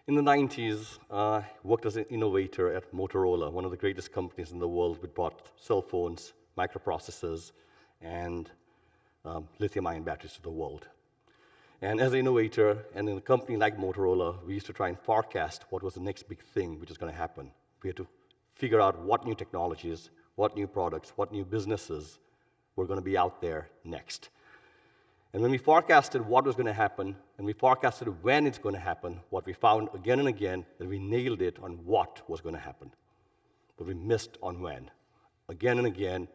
In the 90s, I worked as an innovator at Motorola, one of the greatest companies in the world. We brought cell phones, microprocessors, and lithium-ion batteries to the world. And as an innovator, and in a company like Motorola, we used to try and forecast what was the next big thing which was going to happen. We had to figure out what new technologies, what new products, what new businesses were going to be out there next. And when we forecasted what was going to happen, and we forecasted when it's going to happen, what we found again and again, that we nailed it on what was going to happen. But we missed on when. Again and again,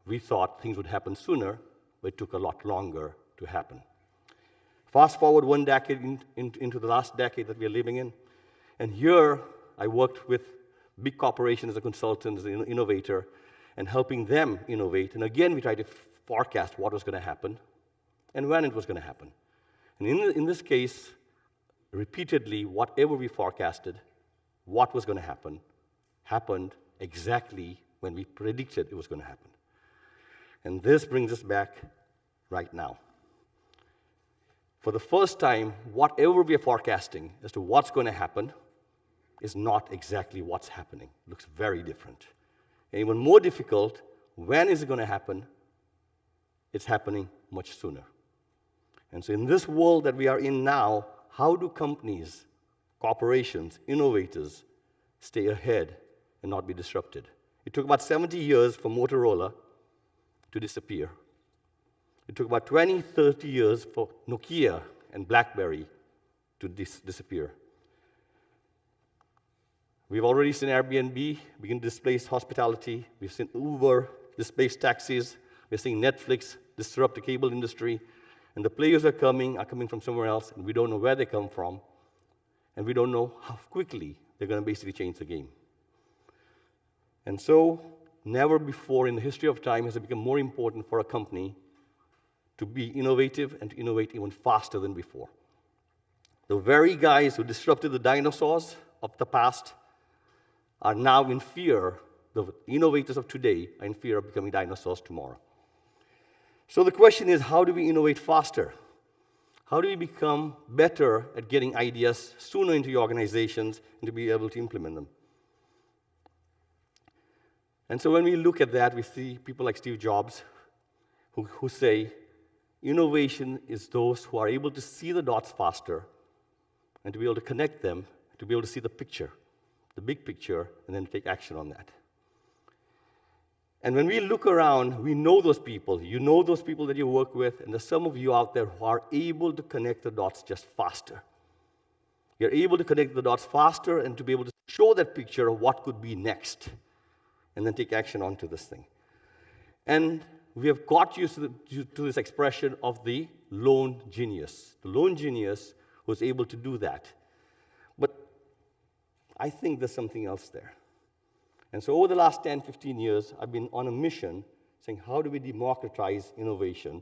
we thought things would happen sooner, but it took a lot longer to happen. Fast forward one decade into the last decade that we are living in, and here I worked with big corporations as a consultant, as an innovator, and helping them innovate. And again, we tried to forecast what was going to happen and when it was going to happen. And in this case, repeatedly, whatever we forecasted, what was going to happen, happened exactly when we predicted it was going to happen. And this brings us back right now. For the first time, whatever we are forecasting as to what's going to happen is not exactly what's happening. It looks very different. And even more difficult, when is it going to happen? It's happening much sooner. And so in this world that we are in now, how do companies, corporations, innovators stay ahead and not be disrupted? It took about 70 years for Motorola to disappear. It took about 20, 30 years for Nokia and BlackBerry to disappear. We've already seen Airbnb begin to displace hospitality. We've seen Uber displace taxis. We're seeing Netflix disrupt the cable industry. And the players are coming from somewhere else, and we don't know where they come from. And we don't know how quickly they're going to basically change the game. And so, never before in the history of time has it become more important for a company to be innovative and to innovate even faster than before. The very guys who disrupted the dinosaurs of the past are now in fear. The innovators of today are in fear of becoming dinosaurs tomorrow. So the question is, how do we innovate faster? How do we become better at getting ideas sooner into your organizations and to be able to implement them? And so when we look at that, we see people like Steve Jobs who say, innovation is those who are able to see the dots faster and to be able to connect them, to be able to see the picture, the big picture, and then take action on that. And when we look around, we know those people. You know those people that you work with, and there's some of you out there who are able to connect the dots just faster. You're able to connect the dots faster and to be able to show that picture of what could be next, and then take action onto this thing. And we have got used to this expression of the lone genius. The lone genius was able to do that. But I think there's something else there. And so over the last 10, 15 years, I've been on a mission saying, how do we democratize innovation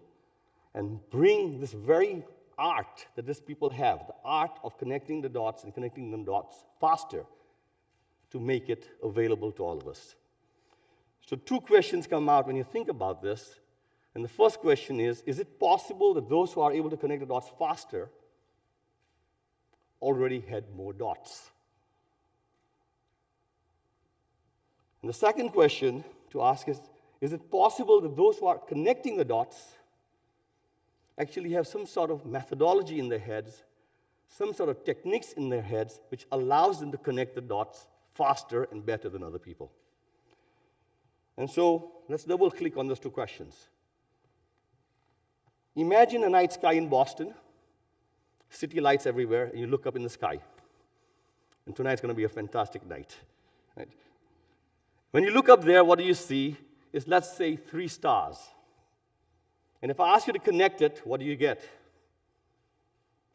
and bring this very art that these people have, the art of connecting the dots and connecting the dots faster, to make it available to all of us. So two questions come out when you think about this. And the first question is it possible that those who are able to connect the dots faster already had more dots? And the second question to ask is it possible that those who are connecting the dots actually have some sort of methodology in their heads, some sort of techniques in their heads, which allows them to connect the dots faster and better than other people? And so let's double-click on those two questions. Imagine a night sky in Boston, city lights everywhere, and you look up in the sky. And tonight's going to be a fantastic night. Right? When you look up there, what do you see is, let's say, 3 stars. And if I ask you to connect it, what do you get?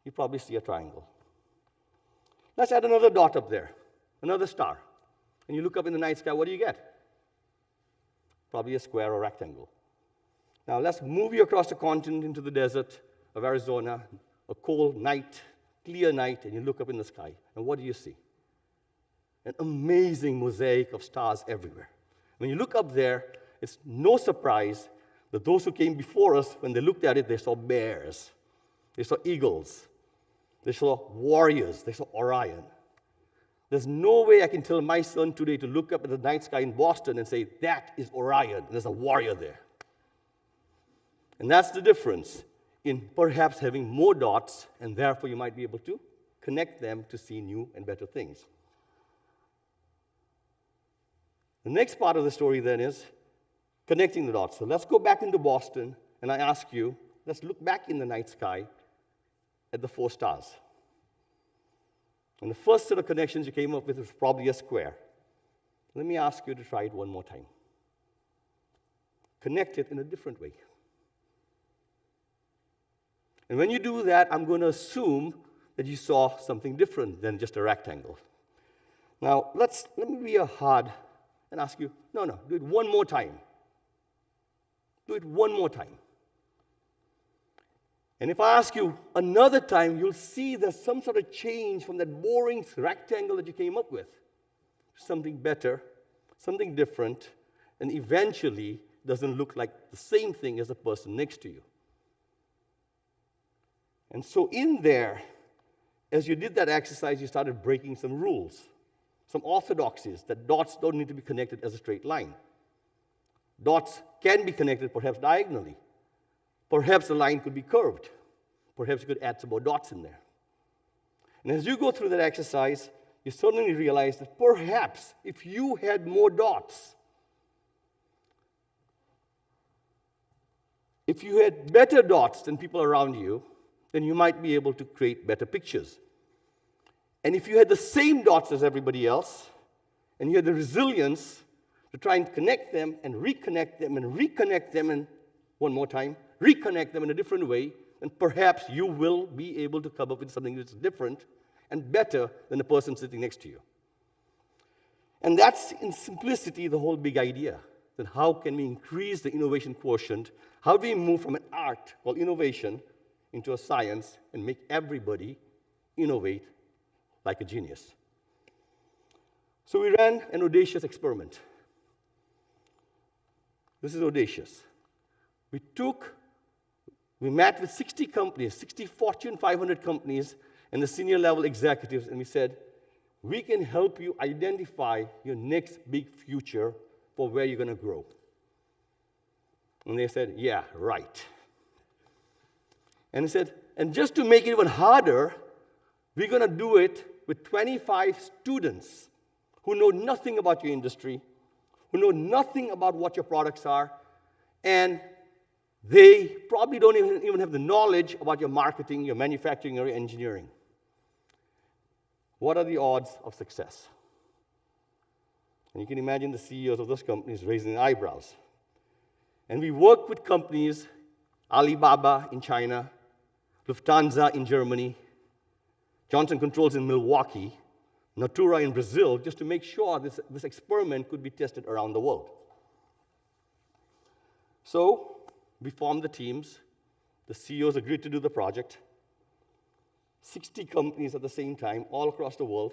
You probably see a triangle. Let's add another dot up there, another star. And you look up in the night sky, what do you get? Probably a square or rectangle. Now let's move you across the continent into the desert of Arizona, a cold night, clear night, and you look up in the sky. And what do you see? An amazing mosaic of stars everywhere. When you look up there, it's no surprise that those who came before us, when they looked at it, they saw bears, they saw eagles, they saw warriors, they saw Orion. There's no way I can tell my son today to look up at the night sky in Boston and say, that is Orion, and there's a warrior there. And that's the difference in perhaps having more dots, and therefore you might be able to connect them to see new and better things. The next part of the story then is connecting the dots. So let's go back into Boston, and I ask you, let's look back in the night sky at the 4 stars. And the first set of connections you came up with was probably a square. Let me ask you to try it one more time. Connect it in a different way. And when you do that, I'm going to assume that you saw something different than just a rectangle. Now, let me be hard and ask you, no, do it one more time. Do it one more time. And if I ask you another time, you'll see there's some sort of change from that boring rectangle that you came up with. Something better, something different, and eventually doesn't look like the same thing as the person next to you. And so in there, as you did that exercise, you started breaking some rules, some orthodoxies, that dots don't need to be connected as a straight line. Dots can be connected perhaps diagonally. Perhaps the line could be curved. Perhaps you could add some more dots in there. And as you go through that exercise, you suddenly realize that perhaps if you had more dots, if you had better dots than people around you, then you might be able to create better pictures. And if you had the same dots as everybody else, and you had the resilience to try and connect them and reconnect them and reconnect them, and one more time, reconnect them in a different way, then perhaps you will be able to come up with something that's different and better than the person sitting next to you. And that's, in simplicity, the whole big idea. Then how can we increase the innovation quotient? How do we move from an art called innovation into a science and make everybody innovate like a genius? So we ran an audacious experiment. This is audacious. We met with 60 companies, 60 Fortune 500 companies, and the senior level executives, and we said, we can help you identify your next big future for where you're going to grow. And they said, yeah, right. And he said, and just to make it even harder, we're going to do it with 25 students who know nothing about your industry, who know nothing about what your products are, and they probably don't even have the knowledge about your marketing, your manufacturing, or your engineering. What are the odds of success? And you can imagine the CEOs of those companies raising their eyebrows. And we work with companies, Alibaba in China, Lufthansa in Germany, Johnson Controls in Milwaukee, Natura in Brazil, just to make sure this experiment could be tested around the world. So we formed the teams. The CEOs agreed to do the project. 60 companies at the same time, all across the world.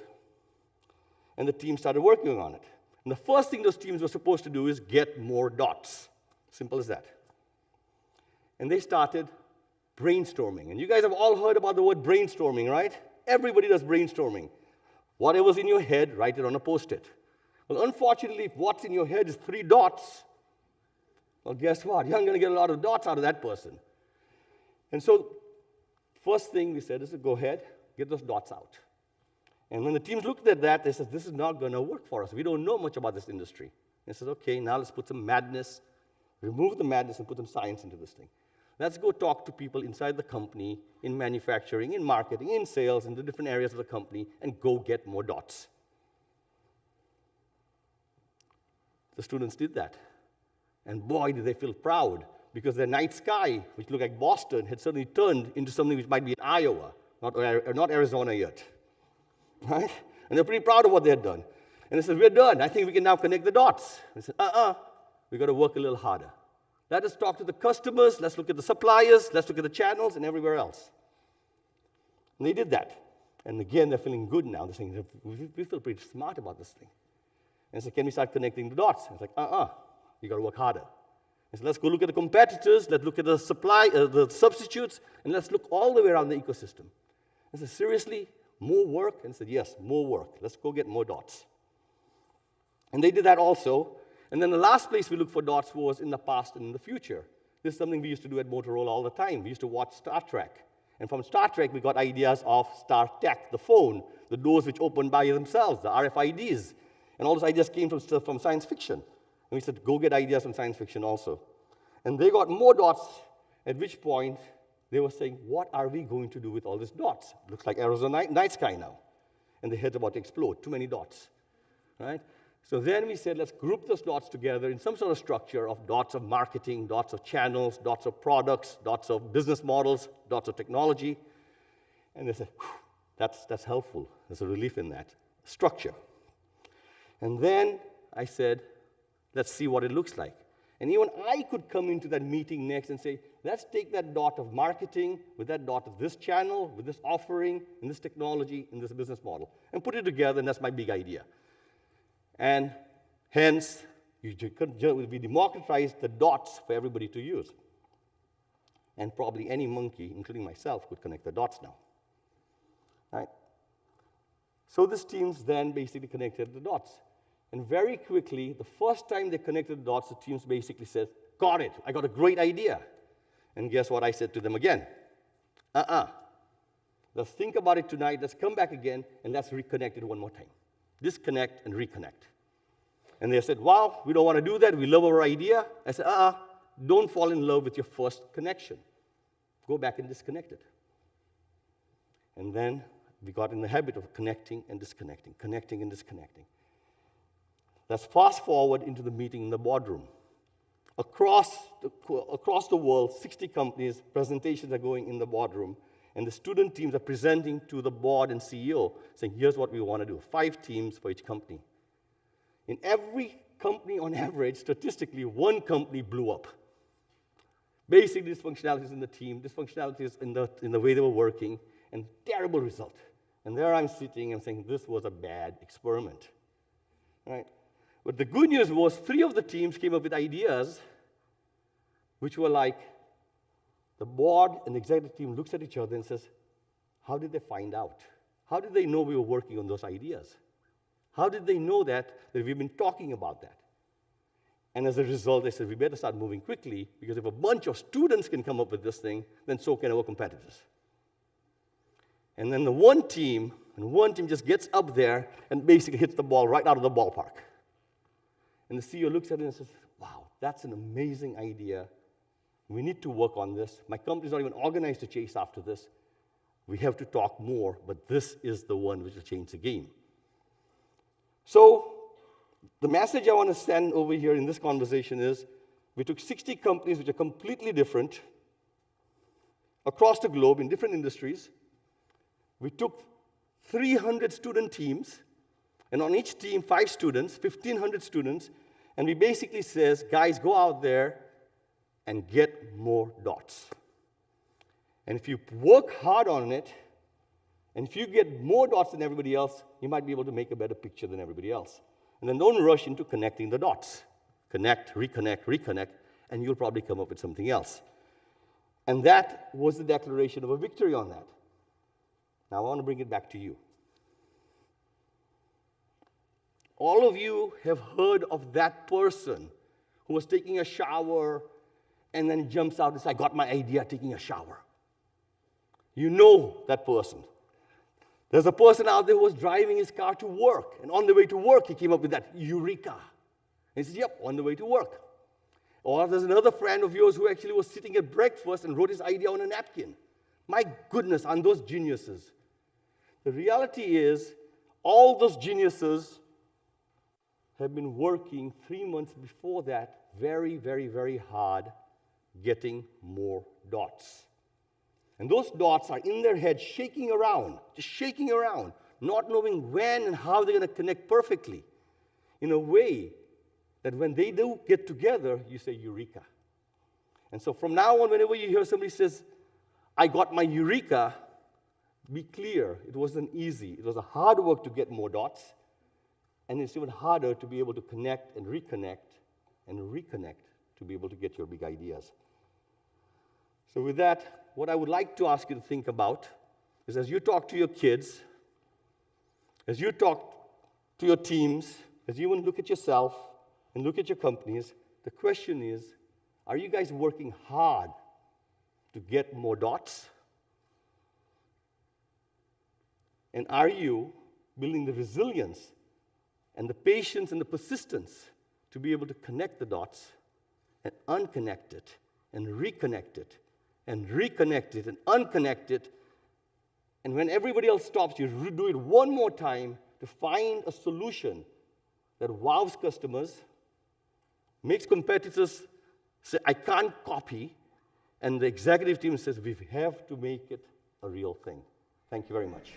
And the team started working on it. And the first thing those teams were supposed to do is get more dots. Simple as that. And they started brainstorming. And you guys have all heard about the word brainstorming, right? Everybody does brainstorming. Whatever's in your head, write it on a Post-it. Well, unfortunately, if what's in your head is 3 dots, well, guess what? You're not going to get a lot of dots out of that person. And so, first thing we said is to go ahead, get those dots out. And when the teams looked at that, they said, this is not going to work for us. We don't know much about this industry. And they said, okay, now let's put some madness, remove the madness and put some science into this thing. Let's go talk to people inside the company, in manufacturing, in marketing, in sales, in the different areas of the company, and go get more dots. The students did that. And boy, did they feel proud, because their night sky, which looked like Boston, had suddenly turned into something which might be in Iowa, not Arizona yet. Right? And they're pretty proud of what they had done. And they said, we're done. I think we can now connect the dots. They said, we've got to work a little harder. Let us talk to the customers. Let's look at the suppliers. Let's look at the channels and everywhere else. And they did that. And again, they're feeling good now. They're saying, we feel pretty smart about this thing. And I said, can we start connecting the dots? And it's like, you got to work harder. I said, let's go look at the competitors. Let's look at the substitutes. And let's look all the way around the ecosystem. I said, seriously? More work? And I said, yes, more work. Let's go get more dots. And they did that also. And then the last place we looked for dots was in the past and in the future. This is something we used to do at Motorola all the time. We used to watch Star Trek. And from Star Trek, we got ideas of Star Tech, the phone, the doors which open by themselves, the RFIDs. And all those ideas came from science fiction. And we said, go get ideas from science fiction also. And they got more dots, at which point they were saying, what are we going to do with all these dots? Looks like Arizona night sky now. And their head's about to explode, too many dots, right? So then we said, let's group those dots together in some sort of structure of dots of marketing, dots of channels, dots of products, dots of business models, dots of technology. And they said, that's helpful. There's a relief in that structure. And then I said, let's see what it looks like. And even I could come into that meeting next and say, let's take that dot of marketing with that dot of this channel, with this offering, and this technology, and this business model, and put it together, and that's my big idea. And hence, we democratized the dots for everybody to use. And probably any monkey, including myself, could connect the dots now. Right? So these teams then basically connected the dots. And very quickly, the first time they connected the dots, the teams basically said, got it, I got a great idea. And guess what I said to them again? Let's think about it tonight, let's come back again, and let's reconnect it one more time. Disconnect and reconnect. And they said, wow, we don't want to do that. We love our idea. I said, don't fall in love with your first connection. Go back and disconnect it. And then we got in the habit of connecting and disconnecting, connecting and disconnecting. Let's fast forward into the meeting in the boardroom. Across the world, 60 companies, presentations are going in the boardroom. And the student teams are presenting to the board and CEO, saying, here's what we want to do. 5 teams for each company. In every company, on average, statistically, one company blew up. Basic dysfunctionalities in the team, dysfunctionalities in the way they were working, and terrible result. And there I'm sitting and saying, this was a bad experiment. Right? But the good news was 3 of the teams came up with ideas which were like, the board and the executive team looks at each other and says, how did they find out? How did they know we were working on those ideas? How did they know that we've been talking about that? And as a result, they said, we better start moving quickly, because if a bunch of students can come up with this thing, then so can our competitors. And then the one team just gets up there and basically hits the ball right out of the ballpark. And the CEO looks at it and says, wow, that's an amazing idea. We need to work on this. My company's not even organized to chase after this. We have to talk more, but this is the one which will change the game. So the message I want to send over here in this conversation is, we took 60 companies which are completely different across the globe in different industries. We took 300 student teams, and on each team, 5 students, 1,500 students, and we basically says, guys, go out there and get more dots. And if you work hard on it, and if you get more dots than everybody else, you might be able to make a better picture than everybody else. And then don't rush into connecting the dots. Connect, reconnect, reconnect, and you'll probably come up with something else. And that was the declaration of a victory on that. Now I want to bring it back to you. All of you have heard of that person who was taking a shower and then jumps out and says, I got my idea taking a shower. You know that person. There's a person out there who was driving his car to work, and on the way to work, he came up with that eureka. And he said, yep, on the way to work. Or there's another friend of yours who actually was sitting at breakfast and wrote his idea on a napkin. My goodness, aren't those geniuses? The reality is, all those geniuses have been working 3 months before that very, very, very hard, getting more dots. And those dots are in their head shaking around, just shaking around, not knowing when and how they're going to connect perfectly in a way that when they do get together, you say, eureka. And so from now on, whenever you hear somebody says, I got my eureka, be clear, it wasn't easy. It was a hard work to get more dots, and it's even harder to be able to connect and reconnect to be able to get your big ideas. So with that, what I would like to ask you to think about is, as you talk to your kids, As you talk to your teams, as you even look at yourself and look at your companies, the question is, are you guys working hard to get more dots? And are you building the resilience and the patience and the persistence to be able to connect the dots and unconnect it and reconnect it and reconnect it and unconnect it? And when everybody else stops, you do it one more time to find a solution that wows customers, makes competitors say, I can't copy, and the executive team says, we have to make it a real thing. Thank you very much.